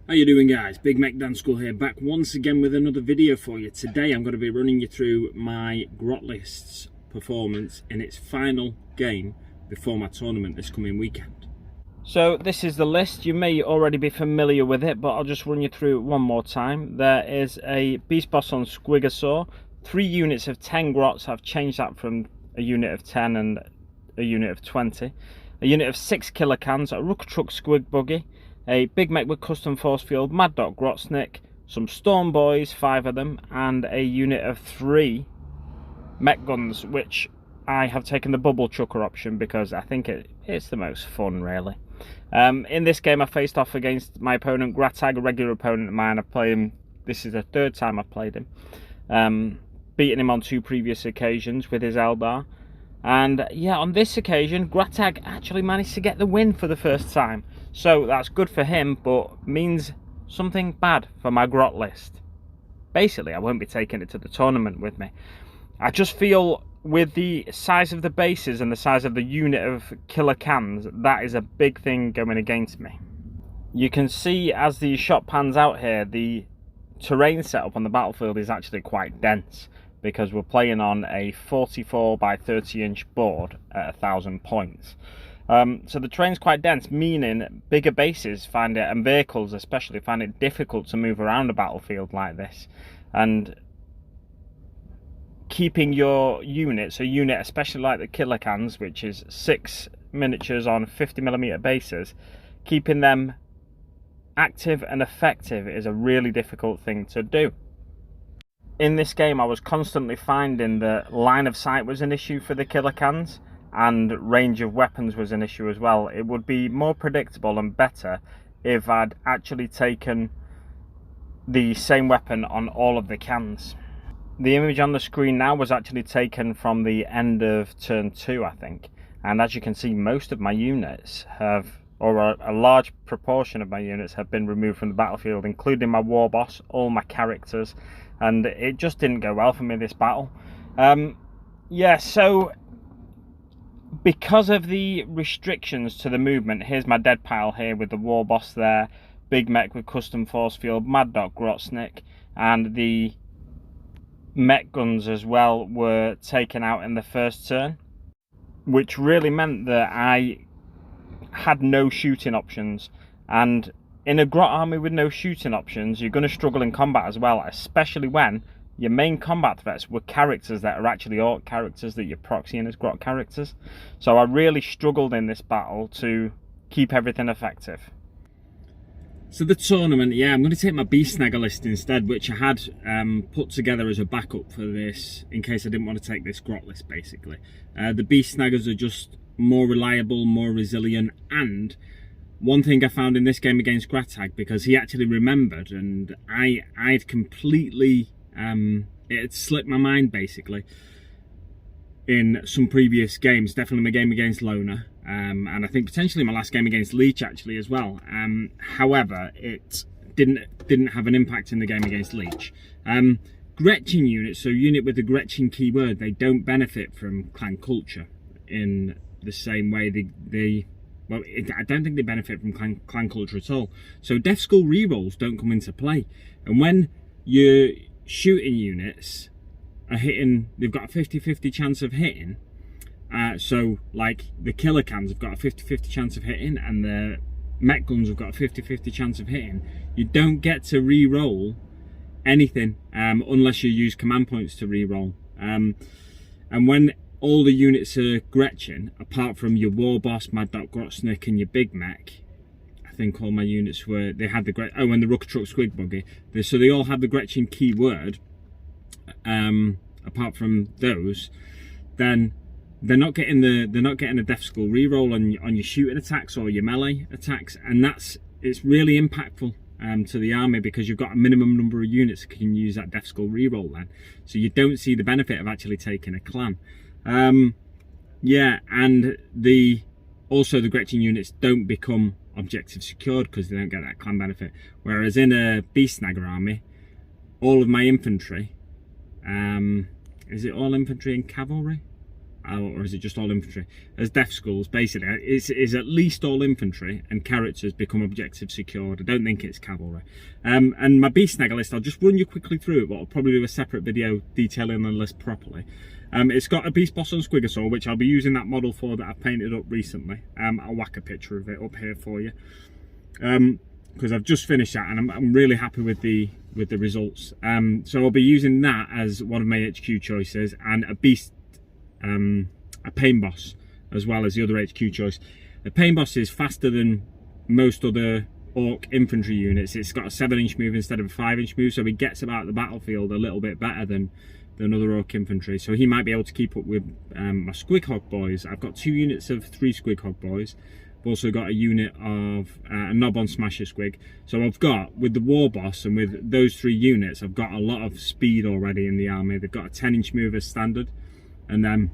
How you doing, guys? Big Mech Dan School here, back once again with another video for you. Today I'm going to be running you through my Grot List's performance in its final game before my tournament this coming weekend. So this is the list. You may already be familiar with it, but I'll just run you through it one more time. There is a Beast Boss on Squigosaur, 3 units of 10 Grots. I've changed that from a unit of 10 and a unit of 20. A unit of 6 Killer Cans, a Rook-a-Truck Squig Buggy, a Big Mech with Custom Force Field, Mad Dog Grotsnick, some Storm Boys, 5 of them, and a unit of 3 Mech Guns, which I have taken the Bubble Chucker option because I think it's the most fun, really. In this game I faced off against my opponent, Gratag, a regular opponent of mine. I've played him, this is the 3rd time I've played him. Beaten him on 2 previous occasions with his Eldar. And yeah, on this occasion, Gratag actually managed to get the win for the first time. So that's good for him, but means something bad for my Grot list. Basically, I won't be taking it to the tournament with me. I just feel with the size of the bases and the size of the unit of Killer Cans, that is a big thing going against me. You can see as the shot pans out here, the terrain setup on the battlefield is actually quite dense, because we're playing on a 44 by 30 inch board at 1,000 points. So the terrain's quite dense, meaning bigger bases find it, and vehicles especially, find it difficult to move around a battlefield like this. And keeping your units, a unit especially like the Killer Cans, which is 6 miniatures on 50mm bases, keeping them active and effective is a really difficult thing to do. In this game I was constantly finding that line of sight was an issue for the Killer Cans, and range of weapons was an issue as well. It would be more predictable and better if I'd actually taken the same weapon on all of the cans. The image on the screen now was actually taken from the end of turn 2, I think, and as you can see, most of my units have, or a large proportion of my units have been removed from the battlefield, including my War Boss, all my characters, and it just didn't go well for me this battle. Yeah, so because of the restrictions to the movement, here's my dead pile here with the War Boss there, Big Mech with Custom Force Field, Mad Dog Grotsnick, and the Mech Guns as well were taken out in the first turn, which really meant that I had no shooting options. And in a Grot army with no shooting options, you're going to struggle in combat as well, especially when your main combat threats were characters that are actually Orc characters that you're proxying as Grot characters. So I really struggled in this battle to keep everything effective. So the tournament, yeah, I'm going to take my Beast Snagger list instead, which I had put together as a backup for this, in case I didn't want to take this Grot list, basically. The Beast Snaggers are just more reliable, more resilient, and one thing I found in this game against Gratag, because he actually remembered, and I'd completely, it had slipped my mind, basically, in some previous games, definitely my game against Loner, and I think potentially my last game against Leech actually as well. However, it didn't have an impact in the game against Leech. Gretchen units, so unit with the Gretchen keyword, they don't benefit from clan culture in the same way I don't think they benefit from clan culture at all. So Death Skull rerolls don't come into play, and when your shooting units are hitting, they've got a 50-50 chance of hitting. So like the Killer Cans have got a 50-50 chance of hitting, and the Mech Guns have got a 50-50 chance of hitting. You don't get to re-roll anything unless you use command points to re-roll. And when all the units are Gretchen, apart from your War Boss, Mad Dog Grotsnick, and your Big Mech, I think all my units were, they had the and the Rook-a-Truck Squig Buggy. So they all had the Gretchen keyword. Apart from those, then they're not getting a Death Skull reroll on your shooting attacks or your melee attacks, and it's really impactful to the army, because you've got a minimum number of units that can use that Death Skull reroll then. So you don't see the benefit of actually taking a clan. Yeah, and also the Gretchen units don't become objective secured because they don't get that clan benefit. Whereas in a Beast Snagger army, all of my infantry, is it all infantry and cavalry? or is it just all infantry, as death skulls. Basically is at least all infantry, and characters become objective secured. I don't think it's cavalry. And my beast snagger list, I'll just run you quickly through it, but I'll probably do a separate video detailing the list properly. It's got a beast boss on Squigosaur, which I'll be using that model for that I've painted up recently. I'll whack a picture of it up here for you, because I've just finished that and I'm really happy with the results. So I'll be using that as one of my HQ choices, and a beast, a pain boss as well as the other HQ choice. The pain boss is faster than most other orc infantry units. It's got a 7-inch move instead of a 5-inch move, so he gets about the battlefield a little bit better than other orc infantry. So he might be able to keep up with my Squighog boys. I've got 2 units of 3 Squighog boys. I've also got a unit of a Knob on Smasher Squig. So I've got, with the war boss and with those 3 units, I've got a lot of speed already in the army. They've got a 10-inch move as standard, and then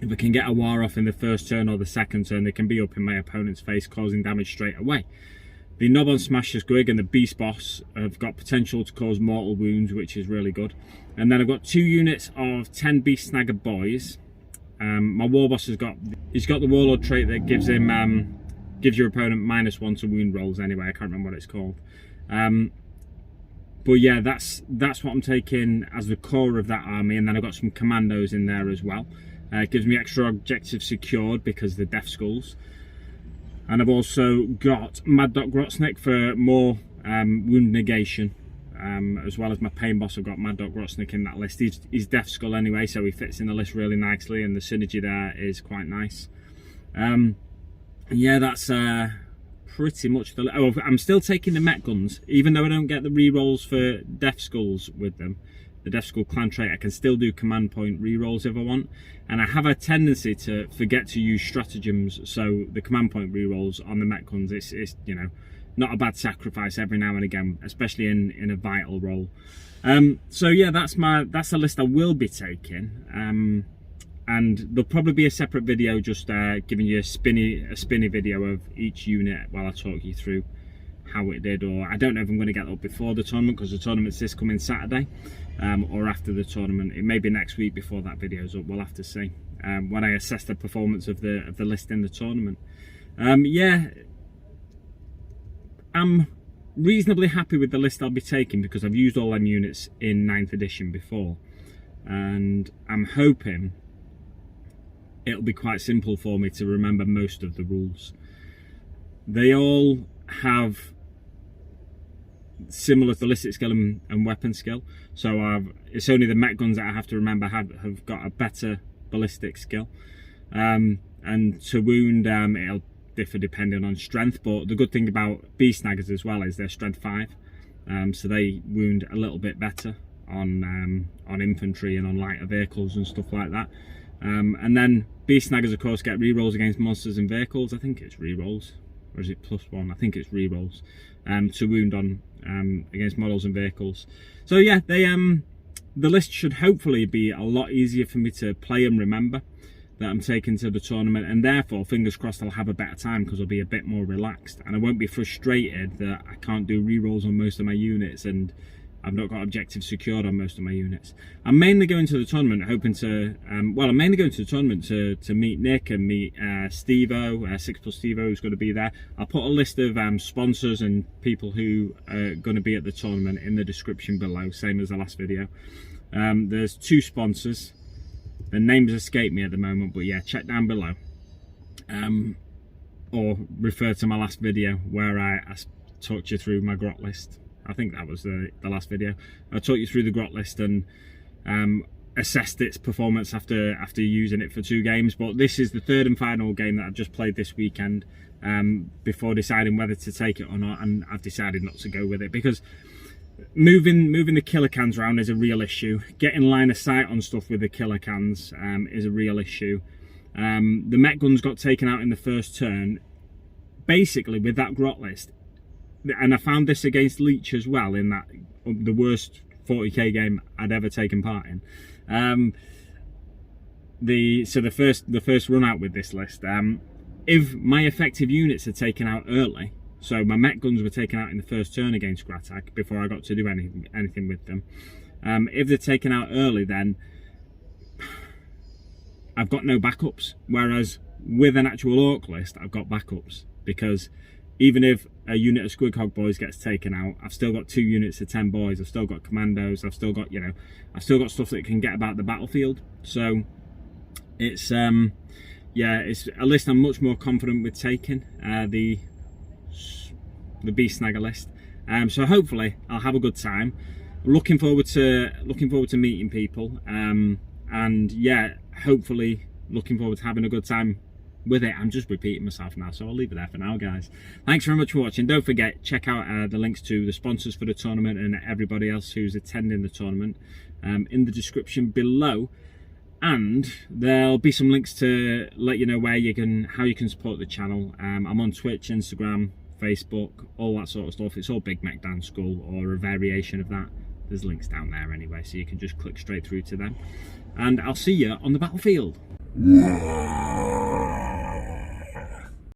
if I can get a war off in the first turn or the second turn, they can be up in my opponent's face, causing damage straight away. The Knob on Smasher Squig and the beast boss have got potential to cause mortal wounds, which is really good. And then I've got 2 units of 10 beast snagger boys. My war boss has got the warlord trait that gives him gives your opponent -1 to wound rolls. Anyway, I can't remember what it's called. But yeah, that's what I'm taking as the core of that army. And then I've got some commandos in there as well. It gives me extra objectives secured because they're death skulls. And I've also got Mad Dog Grotsnick for more wound negation. As well as my pain boss, I've got Mad Dog Grotsnick in that list. He's death skull anyway, so he fits in the list really nicely, and the synergy there is quite nice. Yeah, that's pretty much the... Oh, I'm still taking the mech guns, even though I don't get the rerolls for death skulls with them. The death skull clan trait, I can still do command point rerolls if I want, and I have a tendency to forget to use stratagems, so the command point rerolls on the mech guns, it's you know, not a bad sacrifice every now and again, especially in a vital role. So yeah, that's the list I will be taking, and there'll probably be a separate video just giving you a spinny video of each unit while I talk you through how it did. Or I don't know if I'm going to get up before the tournament, because the tournament's this coming Saturday, or after the tournament. It may be next week before that video's up. We'll have to see when I assess the performance of the list in the tournament. Yeah, I'm reasonably happy with the list I'll be taking, because I've used all them units in 9th edition before, and I'm hoping it'll be quite simple for me to remember most of the rules. They all have similar ballistic skill and weapon skill, so it's only the mech guns that I have to remember have got a better ballistic skill, and to wound it'll differ depending on strength. But the good thing about beast snaggers as well is they're strength 5, so they wound a little bit better on infantry and on lighter vehicles and stuff like that. And then beast snaggers of course get rerolls against monsters and vehicles. I think it's rerolls, or is it +1? I think it's rerolls to wound on against models and vehicles. So yeah, the list should hopefully be a lot easier for me to play and remember that I'm taking to the tournament, and therefore fingers crossed I'll have a better time, because I'll be a bit more relaxed and I won't be frustrated that I can't do rerolls on most of my units and I've not got objectives secured on most of my units. I'm mainly going to the tournament hoping to, well, I'm mainly going to the tournament to meet Nick and meet Steve-O, 6+Steve-O, who's going to be there. I'll put a list of sponsors and people who are going to be at the tournament in the description below, same as the last video. There's 2 sponsors. The names escape me at the moment, but yeah, check down below. Or refer to my last video where I talked you through my grot list. I think that was the last video. I talked you through the grot list and assessed its performance after using it for 2 games. But this is the 3rd and final game that I've just played this weekend before deciding whether to take it or not, and I've decided not to go with it, because moving the killer cans around is a real issue. Getting line of sight on stuff with the killer cans is a real issue. The mech guns got taken out in the first turn. Basically, with that grot list, and I found this against Leech as well, in that the worst 40k game I'd ever taken part in. The first run out with this list, if my effective units are taken out early, so my mech guns were taken out in the first turn against Gratak before I got to do anything with them. If they're taken out early, then I've got no backups. Whereas with an actual orc list, I've got backups, because even if a unit of Squig Hog boys gets taken out, I've still got 2 units of 10 boys. I've still got commandos. I've still got, you know, I've still got stuff that can get about the battlefield. So it's yeah, it's a list I'm much more confident with taking, the Beast Snagger list. So hopefully I'll have a good time. Looking forward to meeting people, and yeah, hopefully looking forward to having a good time with it. I'm just repeating myself now, so I'll leave it there for now, guys. Thanks very much for watching. Don't forget, check out the links to the sponsors for the tournament and everybody else who's attending the tournament in the description below. And there'll be some links to let you know how you can support the channel. I'm on Twitch, Instagram, Facebook, all that sort of stuff. It's all Big Mac Dan School or a variation of that. There's links down there anyway, so you can just click straight through to them. And I'll see you on the battlefield.